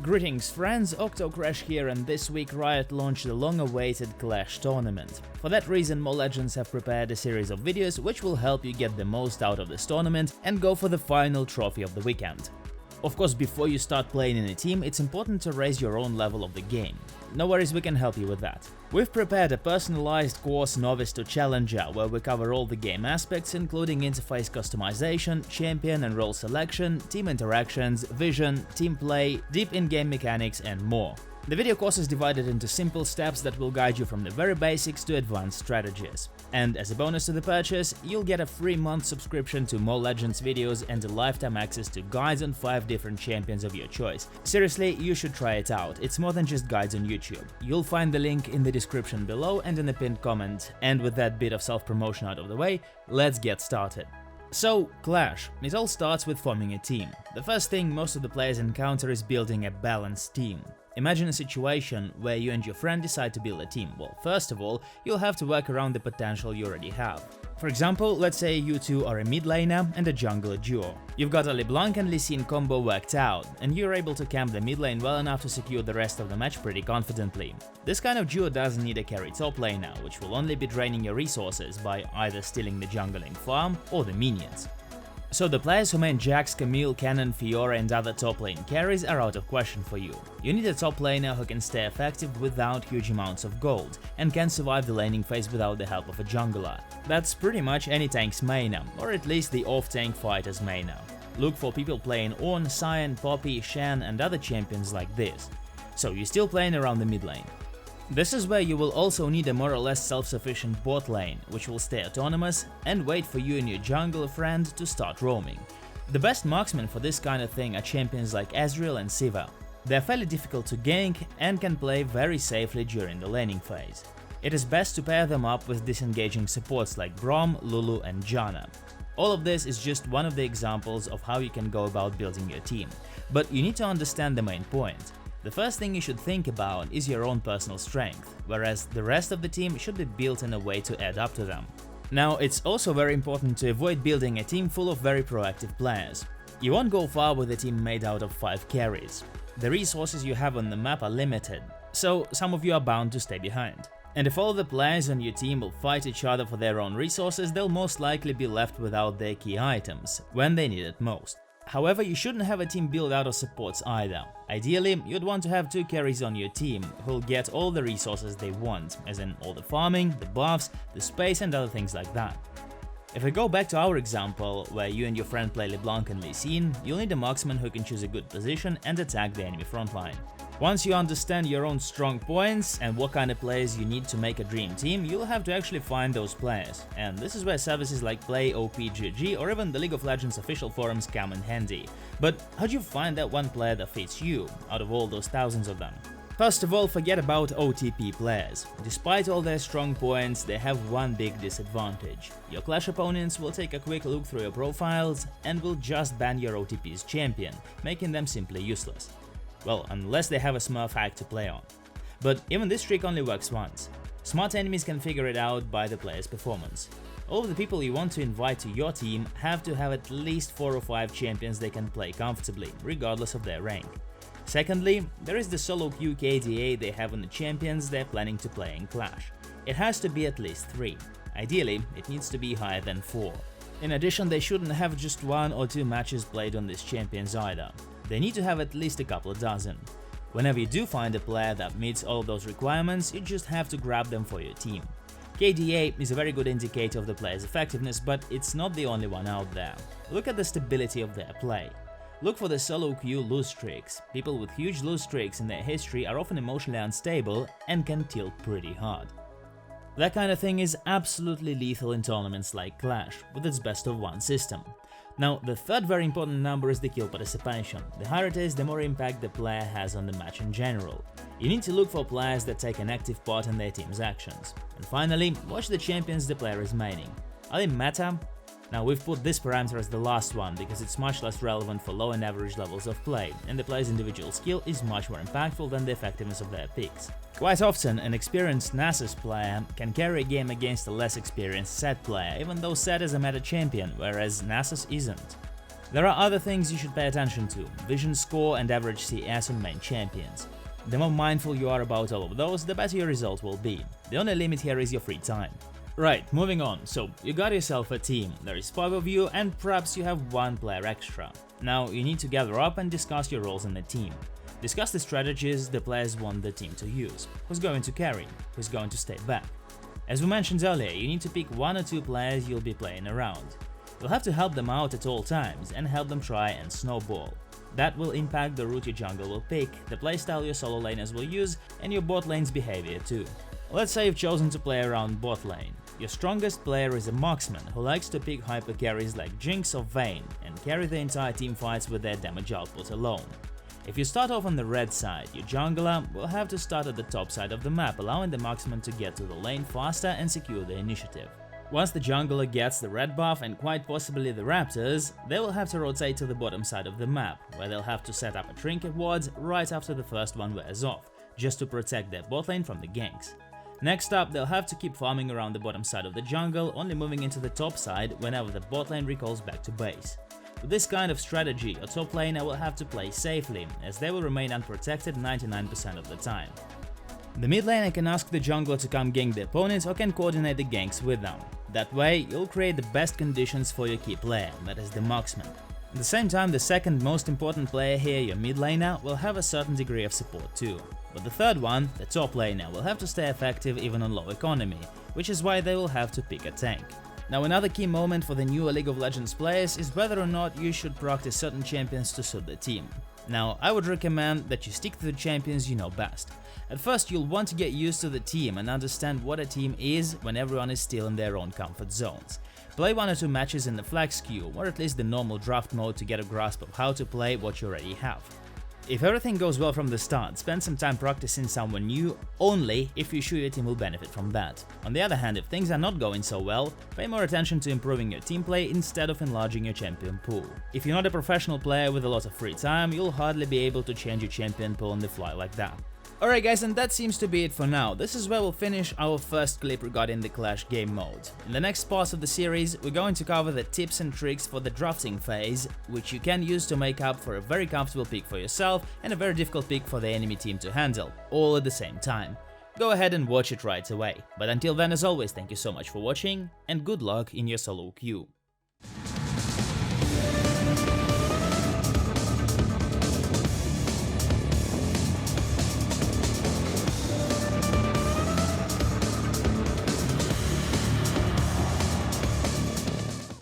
Greetings friends, Octocrash here, and this week Riot launched the long-awaited Clash tournament. For that reason, MoreLegends have prepared a series of videos which will help you get the most out of this tournament and go for the final trophy of the weekend. Of course, before you start playing in a team, it's important to raise your own level of the game. No worries, we can help you with that. We've prepared a personalized course Novice to Challenger, where we cover all the game aspects including interface customization, champion and role selection, team interactions, vision, team play, deep in-game mechanics and more. The video course is divided into simple steps that will guide you from the very basics to advanced strategies. And as a bonus to the purchase, you'll get a free month subscription to MoreLegends videos and a lifetime access to guides on 5 different champions of your choice. Seriously, you should try it out, it's more than just guides on YouTube. You'll find the link in the description below and in the pinned comment. And with that bit of self-promotion out of the way, let's get started. So, Clash. It all starts with forming a team. The first thing most of the players encounter is building a balanced team. Imagine a situation where you and your friend decide to build a team. Well, first of all, you'll have to work around the potential you already have. For example, let's say you two are a mid laner and a jungler duo. You've got a LeBlanc and Lee Sin combo worked out, and you're able to camp the mid lane well enough to secure the rest of the match pretty confidently. This kind of duo doesn't need a carry top laner, which will only be draining your resources by either stealing the jungling farm or the minions. So the players who main Jax, Camille, Cannon, Fiora and other top lane carries are out of question for you. You need a top laner who can stay effective without huge amounts of gold, and can survive the laning phase without the help of a jungler. That's pretty much any tank's maina, or at least the off-tank fighter's maina. Look for people playing Ornn, Sion, Poppy, Shen and other champions like this. So you're still playing around the mid lane. This is where you will also need a more or less self-sufficient bot lane, which will stay autonomous and wait for you and your jungler friend to start roaming. The best marksmen for this kind of thing are champions like Ezreal and Siva. They're fairly difficult to gank and can play very safely during the laning phase. It is best to pair them up with disengaging supports like Braum, Lulu and Janna. All of this is just one of the examples of how you can go about building your team, but you need to understand the main point. The first thing you should think about is your own personal strength, whereas the rest of the team should be built in a way to add up to them. Now, it's also very important to avoid building a team full of very proactive players. You won't go far with a team made out of 5 carries. The resources you have on the map are limited, so some of you are bound to stay behind. And if all the players on your team will fight each other for their own resources, they'll most likely be left without their key items when they need it most. However, you shouldn't have a team built out of supports either. Ideally, you'd want to have 2 carries on your team who'll get all the resources they want, as in all the farming, the buffs, the space and other things like that. If we go back to our example, where you and your friend play LeBlanc and Lee Sin, you'll need a marksman who can choose a good position and attack the enemy frontline. Once you understand your own strong points and what kind of players you need to make a dream team, you'll have to actually find those players. And this is where services like Play, OPGG or even the League of Legends official forums come in handy. But how do you find that one player that fits you, out of all those thousands of them? First of all, forget about OTP players. Despite all their strong points, they have one big disadvantage. Your Clash opponents will take a quick look through your profiles and will just ban your OTP's champion, making them simply useless. Well, unless they have a smurf hack to play on. But even this trick only works once. Smart enemies can figure it out by the player's performance. All of the people you want to invite to your team have to have at least 4 or 5 champions they can play comfortably, regardless of their rank. Secondly, there is the solo queue KDA they have on the champions they're planning to play in Clash. It has to be at least 3. Ideally, it needs to be higher than 4. In addition, they shouldn't have just 1 or 2 matches played on these champions either. They need to have at least a couple of dozen. Whenever you do find a player that meets all of those requirements, you just have to grab them for your team. KDA is a very good indicator of the player's effectiveness, but it's not the only one out there. Look at the stability of their play. Look for the solo queue lose streaks. People with huge lose streaks in their history are often emotionally unstable and can tilt pretty hard. That kind of thing is absolutely lethal in tournaments like Clash, with its best of 1 system. Now, the third very important number is the kill participation. The higher it is, the more impact the player has on the match in general. You need to look for players that take an active part in their team's actions. And finally, watch the champions the player is maining. Are they meta? Now, we've put this parameter as the last one because it's much less relevant for low and average levels of play, and the player's individual skill is much more impactful than the effectiveness of their picks. Quite often, an experienced Nasus player can carry a game against a less experienced Zed player, even though Zed is a meta champion, whereas Nasus isn't. There are other things you should pay attention to: vision score and average CS on main champions. The more mindful you are about all of those, the better your result will be. The only limit here is your free time. Right, moving on. So, you got yourself a team, there is 5 of you and perhaps you have 1 player extra. Now, you need to gather up and discuss your roles in the team. Discuss the strategies the players want the team to use. Who's going to carry? Who's going to stay back? As we mentioned earlier, you need to pick 1 or 2 players you'll be playing around. You'll have to help them out at all times and help them try and snowball. That will impact the route your jungle will pick, the playstyle your solo laners will use, and your bot lane's behavior too. Let's say you've chosen to play around bot lane. Your strongest player is a marksman who likes to pick hyper carries like Jinx or Vayne and carry the entire team fights with their damage output alone. If you start off on the red side, your jungler will have to start at the top side of the map, allowing the marksman to get to the lane faster and secure the initiative. Once the jungler gets the red buff and quite possibly the raptors, they will have to rotate to the bottom side of the map, where they'll have to set up a trinket ward right after the first one wears off, just to protect their bot lane from the ganks. Next up, they'll have to keep farming around the bottom side of the jungle, only moving into the top side whenever the bot lane recalls back to base. With this kind of strategy, your top laner will have to play safely, as they will remain unprotected 99% of the time. The mid laner can ask the jungler to come gank the opponent or can coordinate the ganks with them. That way, you'll create the best conditions for your key player, that is the marksman. At the same time, the second most important player here, your mid laner, will have a certain degree of support too. But the third one, the top laner, will have to stay effective even on low economy, which is why they will have to pick a tank. Now, another key moment for the newer League of Legends players is whether or not you should practice certain champions to suit the team. Now, I would recommend that you stick to the champions you know best. At first, you'll want to get used to the team and understand what a team is when everyone is still in their own comfort zones. Play 1 or 2 matches in the flex queue, or at least the normal draft mode, to get a grasp of how to play what you already have. If everything goes well from the start, spend some time practicing someone new, only if you're sure your team will benefit from that. On the other hand, if things are not going so well, pay more attention to improving your team play instead of enlarging your champion pool. If you're not a professional player with a lot of free time, you'll hardly be able to change your champion pool on the fly like that. Alright guys, and that seems to be it for now. This is where we'll finish our first clip regarding the Clash game mode. In the next parts of the series, we're going to cover the tips and tricks for the drafting phase, which you can use to make up for a very comfortable pick for yourself and a very difficult pick for the enemy team to handle, all at the same time. Go ahead and watch it right away. But until then, as always, thank you so much for watching, and good luck in your solo queue.